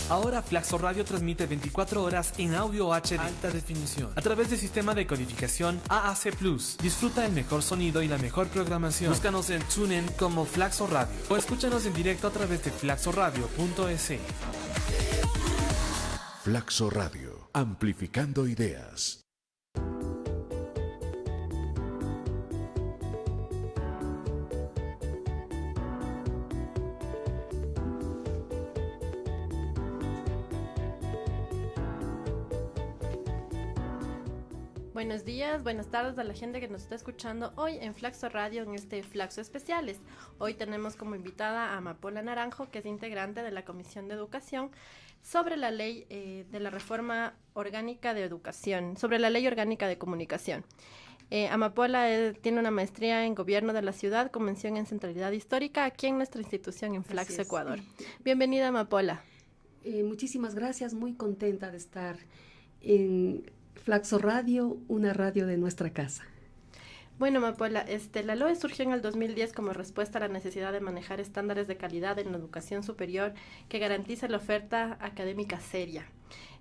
Ahora Flaxo Radio transmite 24 horas en audio HD alta definición a través del sistema de codificación AAC+. Disfruta el mejor sonido y la mejor programación. Búscanos en TuneIn como Flaxo Radio o escúchanos en directo a través de flaxoradio.es. Flaxo Radio, amplificando ideas. Buenos días, buenas tardes a la gente que nos está escuchando hoy en Flaxo Radio en este Flaxo Especiales. Hoy tenemos como invitada a Amapola Naranjo, que es integrante de la Comisión de Educación, sobre la ley de la reforma orgánica de educación, sobre la ley orgánica de comunicación. Amapola tiene una maestría en Gobierno de la Ciudad con mención en Centralidad Histórica aquí en nuestra institución en Flaxo, Ecuador. Bienvenida, Amapola. Muchísimas gracias, muy contenta de estar en Flaxo Radio, una radio de nuestra casa. Bueno, Amapola, la LOE surgió en el 2010 como respuesta a la necesidad de manejar estándares de calidad en la educación superior que garantice la oferta académica seria.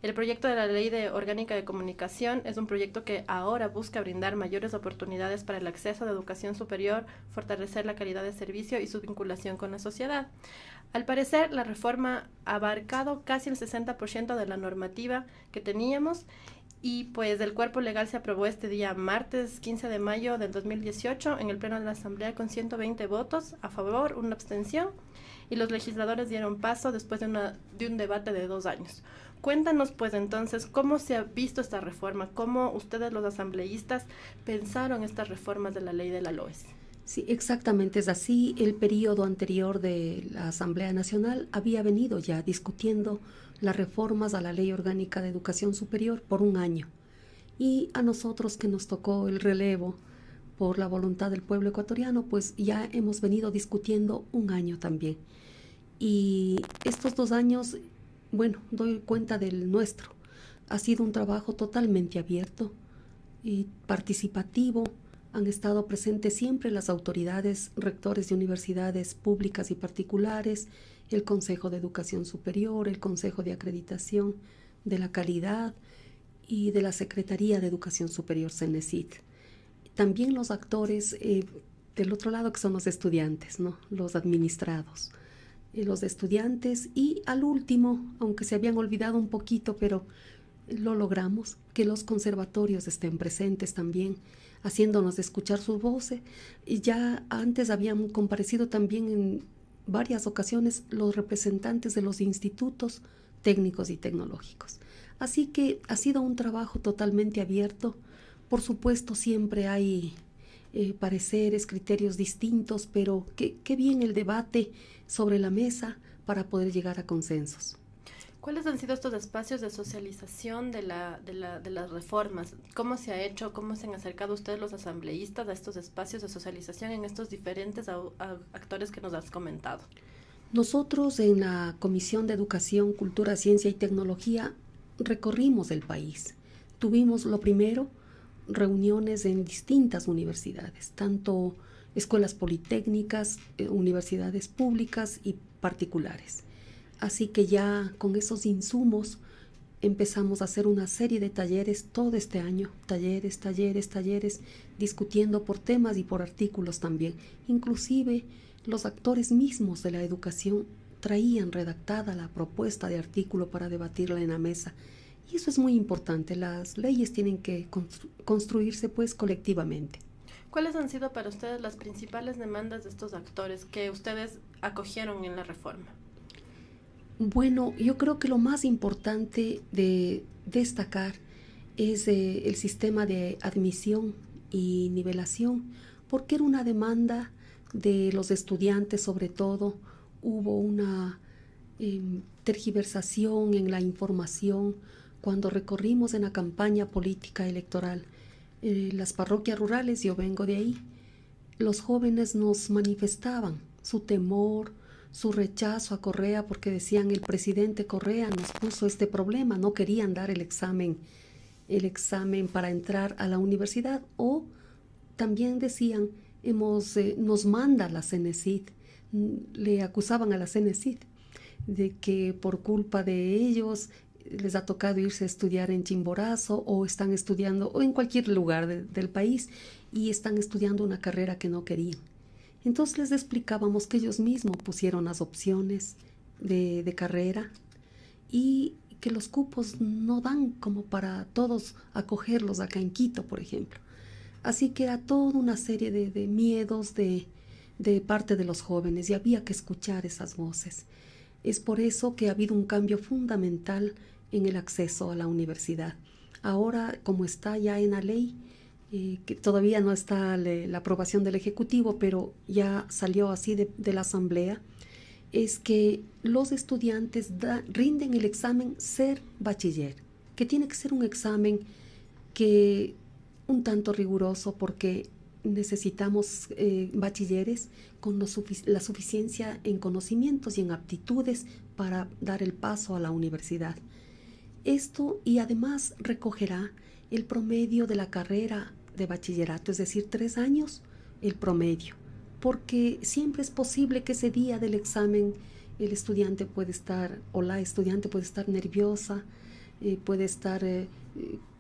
El proyecto de la Ley Orgánica de Comunicación es un proyecto que ahora busca brindar mayores oportunidades para el acceso a la educación superior, fortalecer la calidad de servicio y su vinculación con la sociedad. Al parecer, la reforma ha abarcado casi el 60% de la normativa que teníamos. Y pues el cuerpo legal se aprobó este día martes 15 de mayo del 2018 en el Pleno de la Asamblea con 120 votos a favor, una abstención, y los legisladores dieron paso después de un debate de 2 años. Cuéntanos pues entonces cómo se ha visto esta reforma, cómo ustedes los asambleístas pensaron estas reformas de la ley de la LOES. Sí, exactamente es así. El periodo anterior de la Asamblea Nacional había venido ya discutiendo las reformas a la Ley Orgánica de Educación Superior por 1 año. Y a nosotros que nos tocó el relevo por la voluntad del pueblo ecuatoriano, pues ya hemos venido discutiendo 1 año también. Y estos 2 años, bueno, doy cuenta del nuestro. Ha sido un trabajo totalmente abierto y participativo. Han estado presentes siempre las autoridades, rectores de universidades públicas y particulares, el Consejo de Educación Superior, el Consejo de Acreditación de la Calidad y de la Secretaría de Educación Superior, CENESID. También los actores del otro lado, que son los estudiantes, ¿no? Los administrados, los estudiantes, y al último, aunque se habían olvidado un poquito, pero lo logramos, que los conservatorios estén presentes también, haciéndonos escuchar sus voces. Y ya antes habían comparecido también en varias ocasiones los representantes de los institutos técnicos y tecnológicos. Así que ha sido un trabajo totalmente abierto. Por supuesto, siempre hay pareceres, criterios distintos, pero qué bien el debate sobre la mesa para poder llegar a consensos. ¿Cuáles han sido estos espacios de socialización de las reformas? ¿Cómo se ha hecho? ¿Cómo se han acercado ustedes los asambleístas a estos espacios de socialización en estos diferentes actores que nos has comentado? Nosotros en la Comisión de Educación, Cultura, Ciencia y Tecnología recorrimos el país. Tuvimos lo primero reuniones en distintas universidades, tanto escuelas politécnicas, universidades públicas y particulares. Así que ya con esos insumos empezamos a hacer una serie de talleres todo este año, talleres, discutiendo por temas y por artículos también. Inclusive los actores mismos de la educación traían redactada la propuesta de artículo para debatirla en la mesa. Y eso es muy importante, las leyes tienen que construirse pues colectivamente. ¿Cuáles han sido para ustedes las principales demandas de estos actores que ustedes acogieron en la reforma? Bueno, yo creo que lo más importante de destacar es el sistema de admisión y nivelación, porque era una demanda de los estudiantes, sobre todo. Hubo una tergiversación en la información cuando recorrimos en la campaña política electoral las parroquias rurales. Yo vengo de ahí. Los jóvenes nos manifestaban su temor, su rechazo a Correa, porque decían: el presidente Correa nos puso este problema, no querían dar el examen para entrar a la universidad. O también decían: nos manda la CENESID, le acusaban a la CENESID. de que por culpa de ellos les ha tocado irse a estudiar en Chimborazo o están estudiando o en cualquier lugar del país y están estudiando una carrera que no querían. Entonces les explicábamos que ellos mismos pusieron las opciones de carrera y que los cupos no dan como para todos acogerlos acá en Quito, por ejemplo. Así que era toda una serie de miedos de parte de los jóvenes y había que escuchar esas voces. Es por eso que ha habido un cambio fundamental en el acceso a la universidad. Ahora, como está ya en la ley, que todavía no está la aprobación del Ejecutivo, pero ya salió así de la Asamblea, es que los estudiantes rinden el examen ser bachiller, que tiene que ser un examen que un tanto riguroso porque necesitamos bachilleres con la suficiencia en conocimientos y en aptitudes para dar el paso a la universidad. Esto y además recogerá el promedio de la carrera de bachillerato, es decir, 3 años el promedio, porque siempre es posible que ese día del examen el estudiante puede estar o la estudiante puede estar nerviosa, puede estar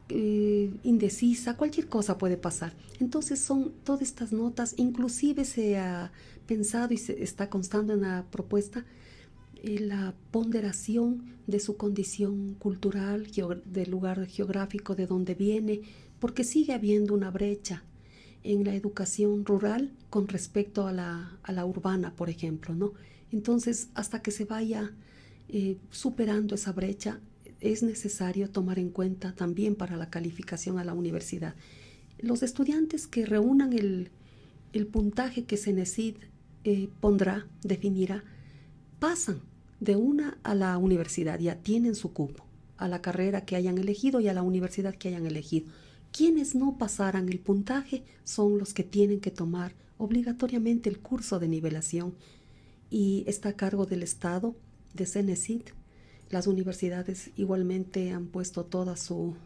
indecisa, cualquier cosa puede pasar. Entonces son todas estas notas, inclusive se ha pensado y se está constando en la propuesta la ponderación de su condición cultural, del lugar geográfico de donde viene, porque sigue habiendo una brecha en la educación rural con respecto a la urbana, por ejemplo, ¿no? Entonces, hasta que se vaya superando esa brecha, es necesario tomar en cuenta también para la calificación a la universidad. Los estudiantes que reúnan el puntaje que CENESID definirá, pasan de una a la universidad, ya tienen su cupo, a la carrera que hayan elegido y a la universidad que hayan elegido. Quienes no pasaran el puntaje son los que tienen que tomar obligatoriamente el curso de nivelación y está a cargo del Estado, de CENESID. Las universidades igualmente han puesto toda su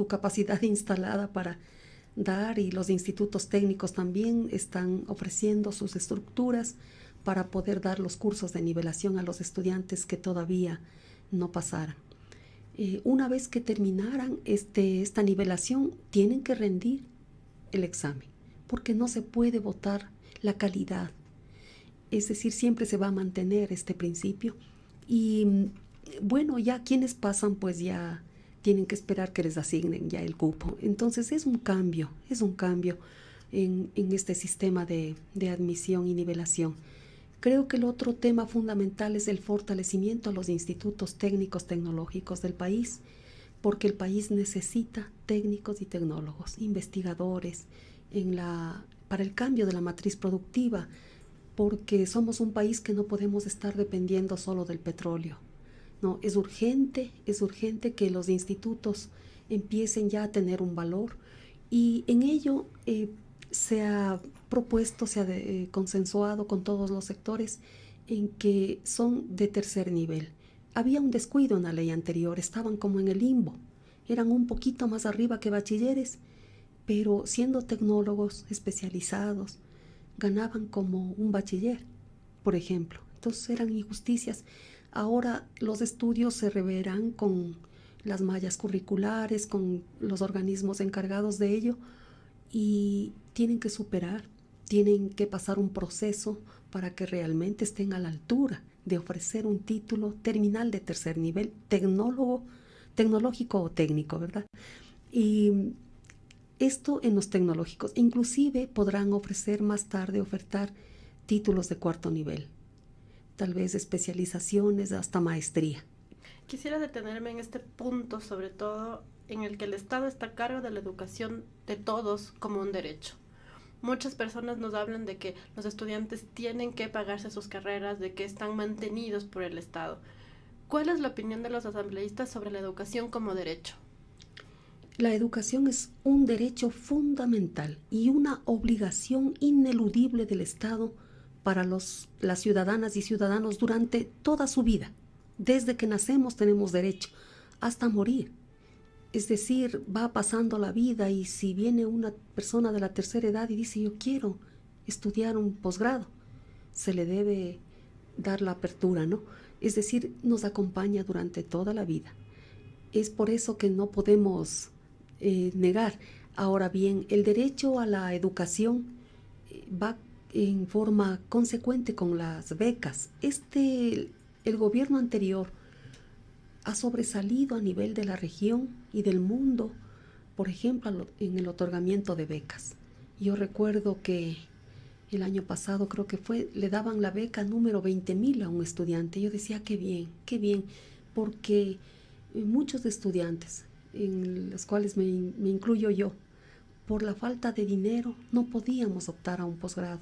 capacidad instalada para dar y los institutos técnicos también están ofreciendo sus estructuras para poder dar los cursos de nivelación a los estudiantes que todavía no pasaran. Una vez que terminaran esta nivelación, tienen que rendir el examen, porque no se puede votar la calidad. Es decir, siempre se va a mantener este principio. Y bueno, ya quienes pasan, pues ya tienen que esperar que les asignen ya el cupo. Entonces es un cambio en este sistema de admisión y nivelación. Creo que el otro tema fundamental es el fortalecimiento a los institutos técnicos tecnológicos del país, porque el país necesita técnicos y tecnólogos, investigadores para el cambio de la matriz productiva, porque somos un país que no podemos estar dependiendo solo del petróleo. No, es urgente que los institutos empiecen ya a tener un valor y en ello se ha propuesto, se ha consensuado con todos los sectores en que son de tercer nivel. Había un descuido en la ley anterior, estaban como en el limbo, eran un poquito más arriba que bachilleres, pero siendo tecnólogos especializados, ganaban como un bachiller, por ejemplo. Entonces eran injusticias. Ahora los estudios se reverán con las mallas curriculares, con los organismos encargados de ello y tienen que pasar un proceso para que realmente estén a la altura de ofrecer un título terminal de tercer nivel, tecnológico o técnico, ¿verdad? Y esto en los tecnológicos. Inclusive podrán ofertar títulos de cuarto nivel, tal vez especializaciones hasta maestría. Quisiera detenerme en este punto, sobre todo en el que el Estado está a cargo de la educación de todos como un derecho. Muchas personas nos hablan de que los estudiantes tienen que pagarse sus carreras, de que están mantenidos por el Estado. ¿Cuál es la opinión de los asambleístas sobre la educación como derecho? La educación es un derecho fundamental y una obligación ineludible del Estado para las ciudadanas y ciudadanos durante toda su vida. Desde que nacemos tenemos derecho hasta morir. Es decir, va pasando la vida y si viene una persona de la tercera edad y dice yo quiero estudiar un posgrado, se le debe dar la apertura, ¿no? Es decir, nos acompaña durante toda la vida. Es por eso que no podemos negar. Ahora bien, el derecho a la educación va en forma consecuente con las becas. El gobierno anterior ha sobresalido a nivel de la región y del mundo, por ejemplo, en el otorgamiento de becas. Yo recuerdo que el año pasado, creo que fue, le daban la beca número 20.000 a un estudiante. Yo decía, qué bien, porque muchos estudiantes, en los cuales me incluyo yo, por la falta de dinero no podíamos optar a un posgrado.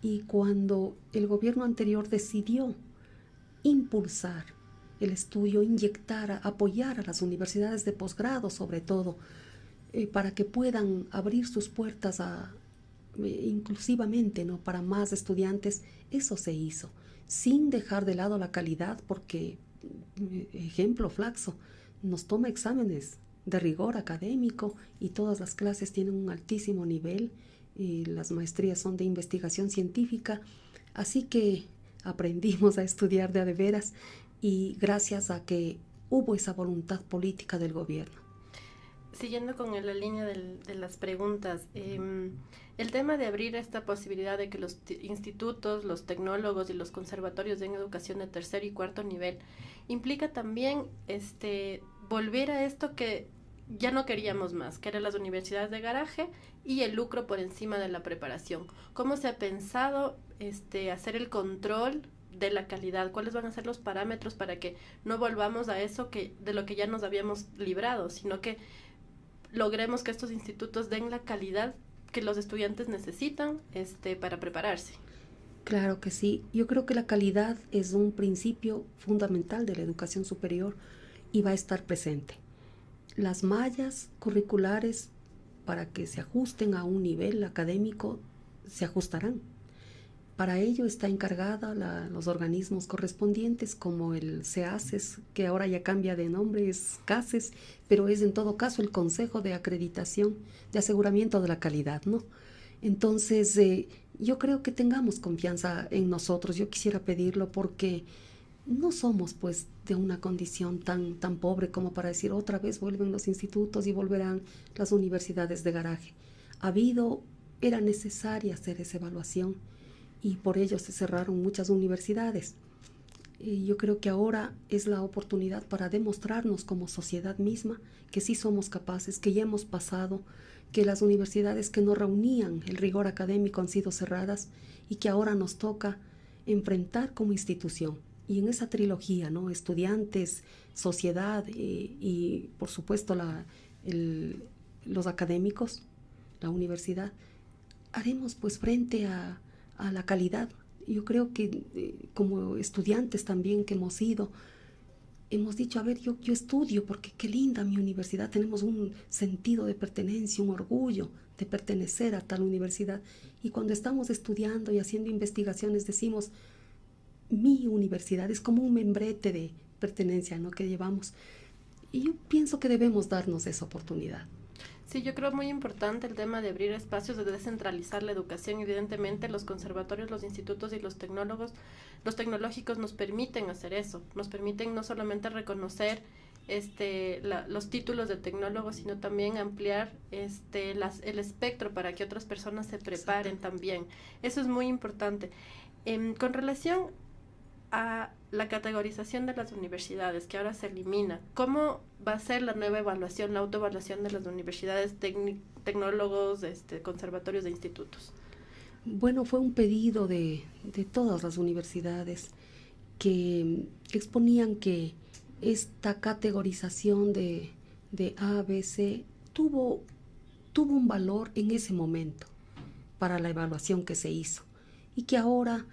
Y cuando el gobierno anterior decidió impulsar el estudio, inyectar, apoyar a las universidades de posgrado sobre todo, para que puedan abrir sus puertas inclusivamente, ¿no?, para más estudiantes, eso se hizo, sin dejar de lado la calidad, porque, ejemplo, Flaxo nos toma exámenes de rigor académico y todas las clases tienen un altísimo nivel, y las maestrías son de investigación científica, así que aprendimos a estudiar de a de veras, y gracias a que hubo esa voluntad política del gobierno. Siguiendo con la línea de las preguntas, el tema de abrir esta posibilidad de que los institutos, los tecnólogos y los conservatorios den educación de tercer y cuarto nivel, implica también volver a esto que ya no queríamos más, que eran las universidades de garaje y el lucro por encima de la preparación. ¿Cómo se ha pensado hacer el control de la calidad? ¿Cuáles van a ser los parámetros para que no volvamos a eso de lo que ya nos habíamos librado, sino que logremos que estos institutos den la calidad que los estudiantes necesitan para prepararse? Claro que sí. Yo creo que la calidad es un principio fundamental de la educación superior y va a estar presente. Las mallas curriculares, para que se ajusten a un nivel académico, se ajustarán. Para ello está encargada los organismos correspondientes, como el CEACES, que ahora ya cambia de nombre, es CACES, pero es en todo caso el Consejo de Acreditación de Aseguramiento de la Calidad, ¿no? Entonces, yo creo que tengamos confianza en nosotros. Yo quisiera pedirlo porque no somos, pues, de una condición tan pobre como para decir otra vez vuelven los institutos y volverán las universidades de garaje. Era necesaria hacer esa evaluación, y por ello se cerraron muchas universidades. Yo creo que ahora es la oportunidad para demostrarnos como sociedad misma que sí somos capaces, que ya hemos pasado, que las universidades que no reunían el rigor académico han sido cerradas y que ahora nos toca enfrentar como institución. Y en esa trilogía, ¿no?, estudiantes, sociedad y por supuesto los académicos, la universidad, haremos pues frente a la calidad. Yo creo que como estudiantes también que hemos dicho, a ver, yo estudio porque qué linda mi universidad, tenemos un sentido de pertenencia, un orgullo de pertenecer a tal universidad, y cuando estamos estudiando y haciendo investigaciones decimos, mi universidad es como un membrete de pertenencia, ¿no?, que llevamos, y yo pienso que debemos darnos esa oportunidad. Sí, yo creo muy importante el tema de abrir espacios, de descentralizar la educación. Evidentemente los conservatorios, los institutos y los tecnológicos nos permiten hacer eso, nos permiten no solamente reconocer los títulos de tecnólogos, sino también ampliar el espectro para que otras personas se preparen también. Eso es muy importante. Con relación a la categorización de las universidades, que ahora se elimina, ¿cómo va a ser la nueva evaluación, la autoevaluación de las universidades, tecnólogos, conservatorios de institutos? Bueno, fue un pedido de todas las universidades que exponían que esta categorización de A, B, C tuvo un valor en ese momento para la evaluación que se hizo, y que ahora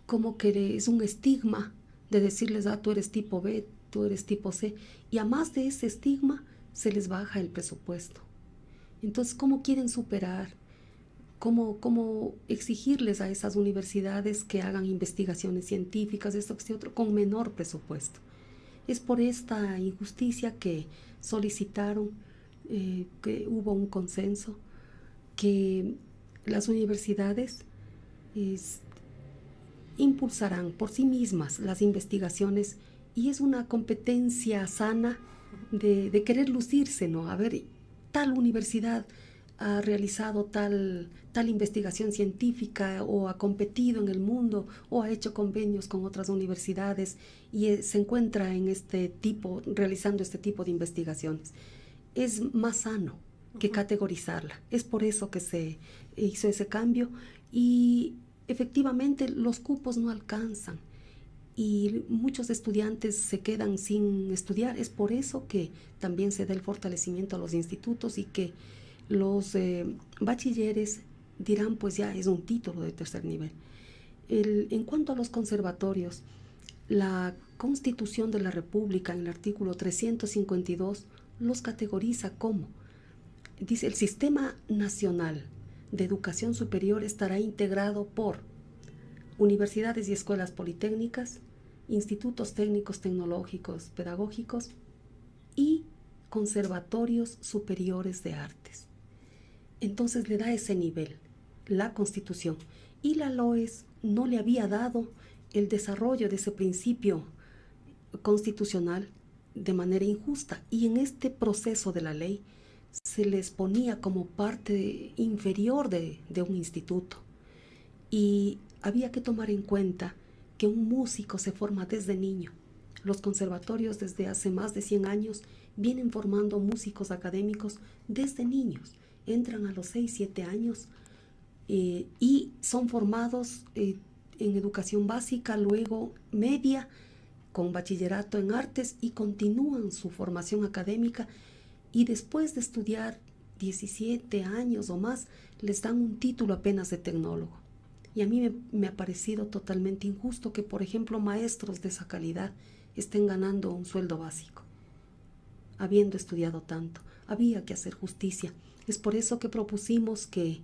como que es un estigma de decirles, tú eres tipo B, tú eres tipo C, y a más de ese estigma se les baja el presupuesto. Entonces, ¿cómo quieren superar? ¿Cómo exigirles a esas universidades que hagan investigaciones científicas, esto, que otro, con menor presupuesto? Es por esta injusticia que solicitaron, que hubo un consenso, que las universidades impulsarán por sí mismas las investigaciones y es una competencia sana de querer lucirse, ¿no? A ver, tal universidad ha realizado tal investigación científica o ha competido en el mundo o ha hecho convenios con otras universidades y se encuentra en realizando este tipo de investigaciones. Es más sano que categorizarla. Es por eso que se hizo ese cambio y efectivamente los cupos no alcanzan y muchos estudiantes se quedan sin estudiar. Es por eso que también se da el fortalecimiento a los institutos y que los bachilleres dirán, pues ya es un título de tercer nivel. En cuanto a los conservatorios, la Constitución de la República, en el artículo 352, los categoriza como, dice, el Sistema Nacional de Educación Superior estará integrado por universidades y escuelas politécnicas, institutos técnicos, tecnológicos, pedagógicos y conservatorios superiores de artes. Entonces le da ese nivel, la Constitución. Y la LOES no le había dado el desarrollo de ese principio constitucional de manera injusta. Y en este proceso de la ley se les ponía como parte inferior de un instituto. Y había que tomar en cuenta que un músico se forma desde niño. Los conservatorios desde hace más de 100 años vienen formando músicos académicos desde niños. Entran a los 6, 7 años y son formados en educación básica, luego media, con bachillerato en artes y continúan su formación académica y después de estudiar 17 años o más, les dan un título apenas de tecnólogo. Y a mí me ha parecido totalmente injusto que, por ejemplo, maestros de esa calidad estén ganando un sueldo básico, habiendo estudiado tanto. Había que hacer justicia. Es por eso que propusimos que,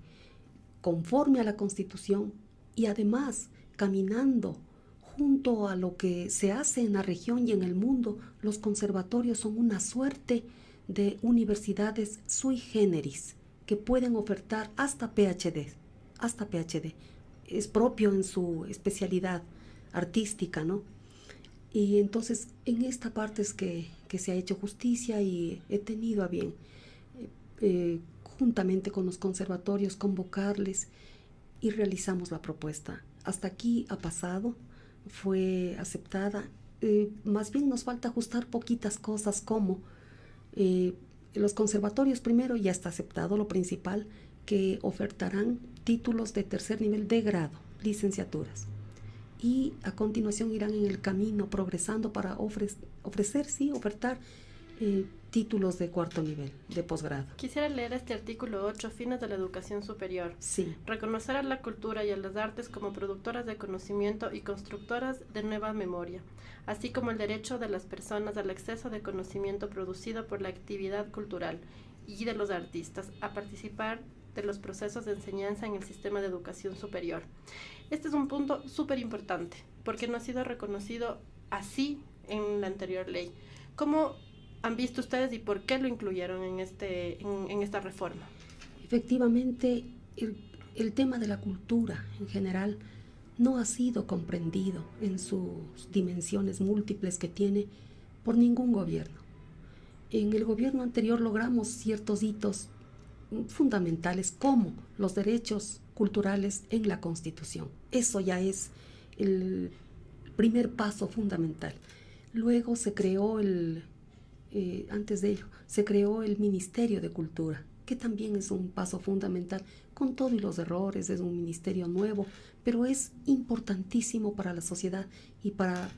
conforme a la Constitución y además caminando junto a lo que se hace en la región y en el mundo, los conservatorios son una suerte de universidades sui generis que pueden ofertar hasta PhD. Es propio en su especialidad artística, ¿no? Y entonces en esta parte es que se ha hecho justicia y he tenido a bien juntamente con los conservatorios convocarles y realizamos la propuesta. Hasta aquí ha pasado, fue aceptada. Más bien nos falta ajustar poquitas cosas como los conservatorios primero ya está aceptado lo principal, que ofertarán títulos de tercer nivel de grado, licenciaturas. Y a continuación irán en el camino progresando para ofertar títulos de cuarto nivel, de posgrado. Quisiera leer este artículo 8, fines de la educación superior. Sí. Reconocer a la cultura y a las artes como productoras de conocimiento y constructoras de nueva memoria, así como el derecho de las personas al acceso de conocimiento producido por la actividad cultural y de los artistas a participar de los procesos de enseñanza en el sistema de educación superior. Este es un punto súper importante, porque no ha sido reconocido así en la anterior ley. ¿Cómo han visto ustedes y por qué lo incluyeron en esta reforma? Efectivamente, el tema de la cultura en general no ha sido comprendido en sus dimensiones múltiples que tiene por ningún gobierno. En el gobierno anterior logramos ciertos hitos fundamentales como los derechos culturales en la Constitución. Eso ya es el primer paso fundamental. Luego se creó antes de ello, se creó el Ministerio de Cultura, que también es un paso fundamental, con todos los errores, es un ministerio nuevo, pero es importantísimo para la sociedad y para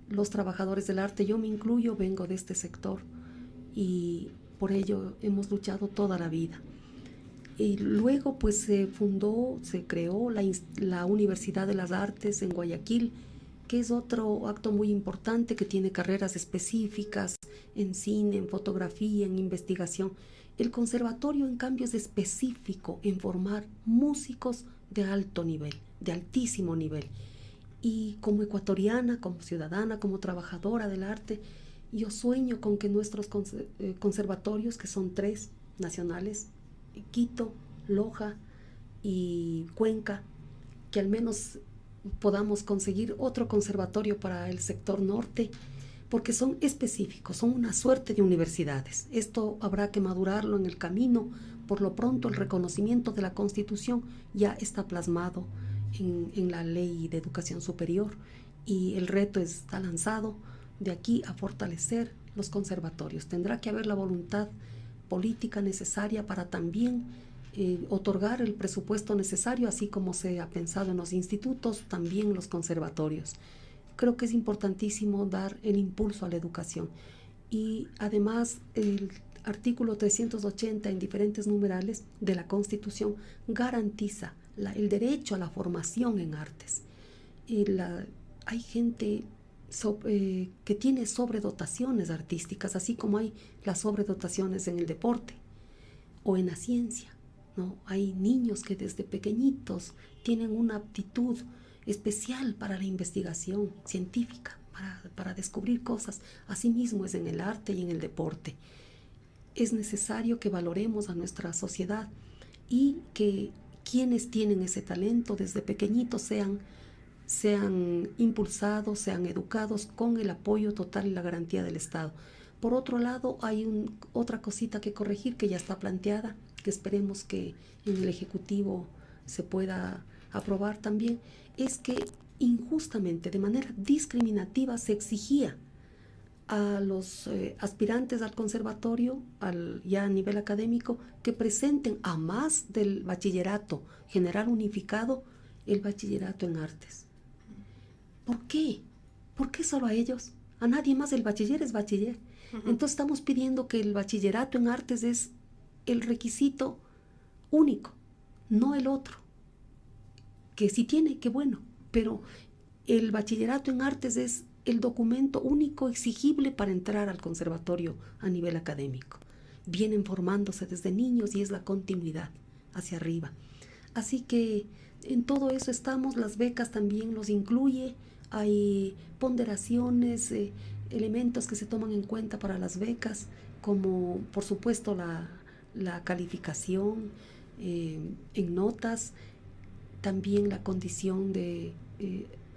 los trabajadores del arte. Yo me incluyo, vengo de este sector y por ello hemos luchado toda la vida. Y luego pues se creó la Universidad de las Artes en Guayaquil, que es otro acto muy importante que tiene carreras específicas en cine, en fotografía, en investigación. El conservatorio, en cambio, es específico en formar músicos de alto nivel, de altísimo nivel. Y como ecuatoriana, como ciudadana, como trabajadora del arte, yo sueño con que nuestros conservatorios, que son 3 nacionales, Quito, Loja y Cuenca, que al menos podamos conseguir otro conservatorio para el sector norte, porque son específicos, son una suerte de universidades. Esto habrá que madurarlo en el camino. Por lo pronto, el reconocimiento de la Constitución ya está plasmado en la Ley de Educación Superior, y el reto está lanzado de aquí a fortalecer los conservatorios. Tendrá que haber la voluntad política necesaria para también otorgar el presupuesto necesario, así como se ha pensado en los institutos, también los conservatorios. Creo que es importantísimo dar el impulso a la educación. Y además el artículo 380 en diferentes numerales de la Constitución garantiza el derecho a la formación en artes. Hay gente que tiene sobredotaciones artísticas, así como hay las sobredotaciones en el deporte o en la ciencia, ¿no? Hay niños que desde pequeñitos tienen una aptitud especial para la investigación científica, para descubrir cosas. Asimismo es en el arte y en el deporte. Es necesario que valoremos a nuestra sociedad y que quienes tienen ese talento desde pequeñitos sean impulsados, sean educados con el apoyo total y la garantía del Estado. Por otro lado, hay otra cosita que corregir que ya está planteada, que esperemos que en el Ejecutivo se pueda aprobar también, es que injustamente, de manera discriminativa, se exigía a los aspirantes al conservatorio, ya a nivel académico, que presenten, a más del bachillerato general unificado, el bachillerato en artes. ¿Por qué? ¿Por qué solo a ellos? A nadie más. El bachiller es bachiller. Entonces estamos pidiendo que el bachillerato en artes es el requisito único, no el otro. Que si tiene, qué bueno, pero el bachillerato en artes es el documento único exigible para entrar al conservatorio a nivel académico. Vienen formándose desde niños y es la continuidad hacia arriba. Así que en todo eso estamos. Las becas también los incluye. Hay ponderaciones, elementos que se toman en cuenta para las becas, como por supuesto la calificación en notas, también la condición de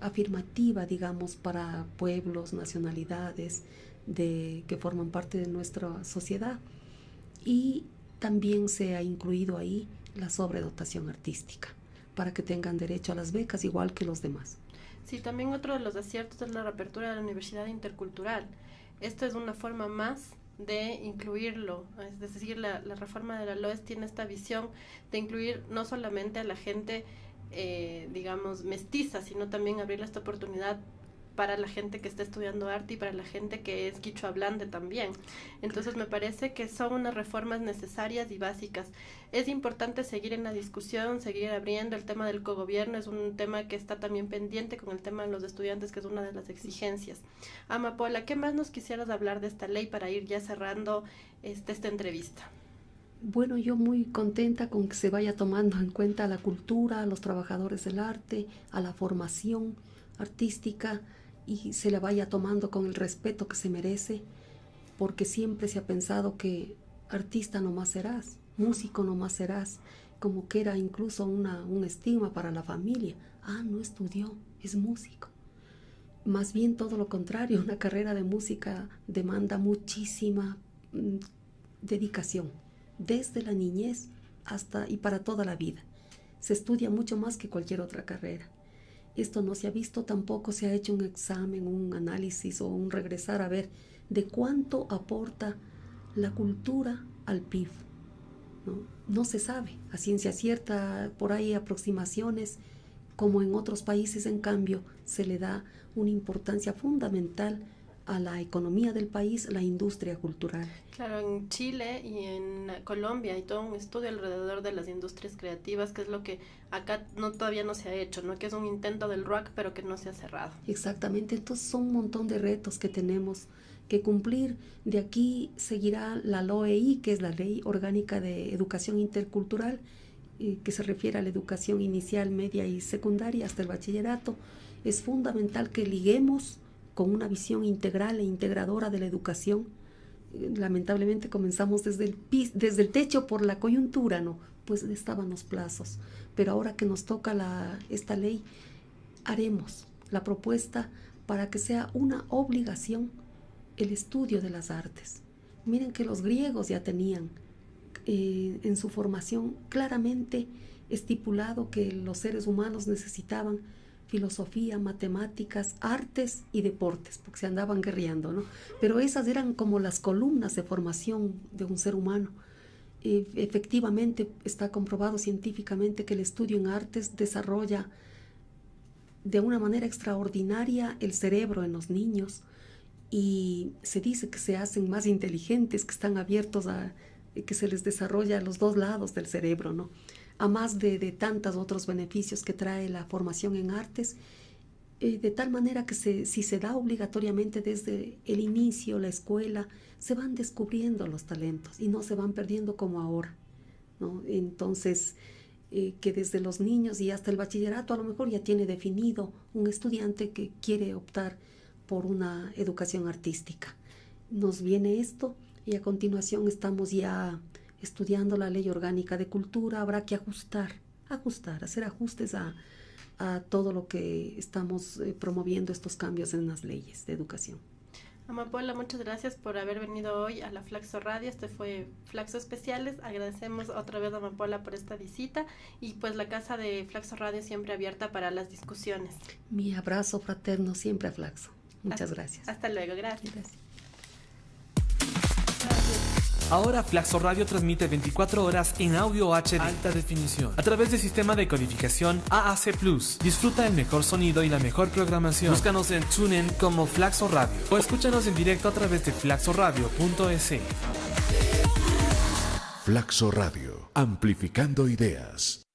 afirmativa, digamos, para pueblos, nacionalidades que forman parte de nuestra sociedad. Y también se ha incluido ahí la sobredotación artística, para que tengan derecho a las becas igual que los demás. Sí, también otro de los aciertos es la reapertura de la Universidad Intercultural. Esto es una forma más de incluirlo, es decir, la reforma de la LOES tiene esta visión de incluir no solamente a la gente, digamos, mestiza, sino también abrirle esta oportunidad para la gente que está estudiando arte y para la gente que es quichua hablante también. Entonces me parece que son unas reformas necesarias y básicas. Es importante seguir en la discusión, seguir abriendo. El tema del cogobierno es un tema que está también pendiente con el tema de los estudiantes, que es una de las exigencias. Amapola, ¿qué más nos quisieras hablar de esta ley para ir ya cerrando esta entrevista? Bueno, yo muy contenta con que se vaya tomando en cuenta a la cultura, a los trabajadores del arte, a la formación artística, y se le vaya tomando con el respeto que se merece, porque siempre se ha pensado que artista nomás serás, músico nomás serás, como que era incluso un estigma para la familia. No estudió, es músico. Más bien todo lo contrario, una carrera de música demanda muchísima dedicación, desde la niñez y para toda la vida. Se estudia mucho más que cualquier otra carrera. Esto no se ha visto, tampoco se ha hecho un examen, un análisis o un regresar a ver de cuánto aporta la cultura al PIB. No se sabe a ciencia cierta, por ahí aproximaciones, como en otros países. En cambio se le da una importancia fundamental a la economía del país, la industria cultural. Claro, en Chile y en Colombia hay todo un estudio alrededor de las industrias creativas, que es lo que acá todavía no se ha hecho, ¿no? Que es un intento del RUAC, pero que no se ha cerrado. Exactamente, entonces son un montón de retos que tenemos que cumplir. De aquí seguirá la LOEI, que es la Ley Orgánica de Educación Intercultural, que se refiere a la educación inicial, media y secundaria hasta el bachillerato. Es fundamental que liguemos con una visión integral e integradora de la educación. Lamentablemente comenzamos desde el techo por la coyuntura, ¿no? Pues estaban los plazos. Pero ahora que nos toca esta ley, haremos la propuesta para que sea una obligación el estudio de las artes. Miren que los griegos ya tenían en su formación claramente estipulado que los seres humanos necesitaban filosofía, matemáticas, artes y deportes, porque se andaban guerreando, ¿no? Pero esas eran como las columnas de formación de un ser humano. Efectivamente está comprobado científicamente que el estudio en artes desarrolla de una manera extraordinaria el cerebro en los niños, y se dice que se hacen más inteligentes, que están abiertos a que se les desarrolla los dos lados del cerebro, ¿no? A más de tantos otros beneficios que trae la formación en artes, de tal manera que si se da obligatoriamente desde el inicio, la escuela, se van descubriendo los talentos y no se van perdiendo como ahora, ¿no? Entonces, que desde los niños y hasta el bachillerato a lo mejor ya tiene definido un estudiante que quiere optar por una educación artística. Nos viene esto y a continuación estamos ya estudiando la Ley Orgánica de Cultura. Habrá que hacer ajustes a todo lo que estamos promoviendo, estos cambios en las leyes de educación. Amapola, muchas gracias por haber venido hoy a la Flaxo Radio. Este fue Flaxo Especiales. Agradecemos otra vez a Amapola por esta visita, y pues la casa de Flaxo Radio siempre abierta para las discusiones. Mi abrazo fraterno siempre a Flaxo. Muchas gracias. Hasta luego, gracias. Ahora Flaxo Radio transmite 24 horas en audio HD alta definición a través del sistema de codificación AAC+. Disfruta el mejor sonido y la mejor programación. Búscanos en TuneIn como Flaxo Radio o escúchanos en directo a través de flaxoradio.es. Flaxo Radio, amplificando ideas.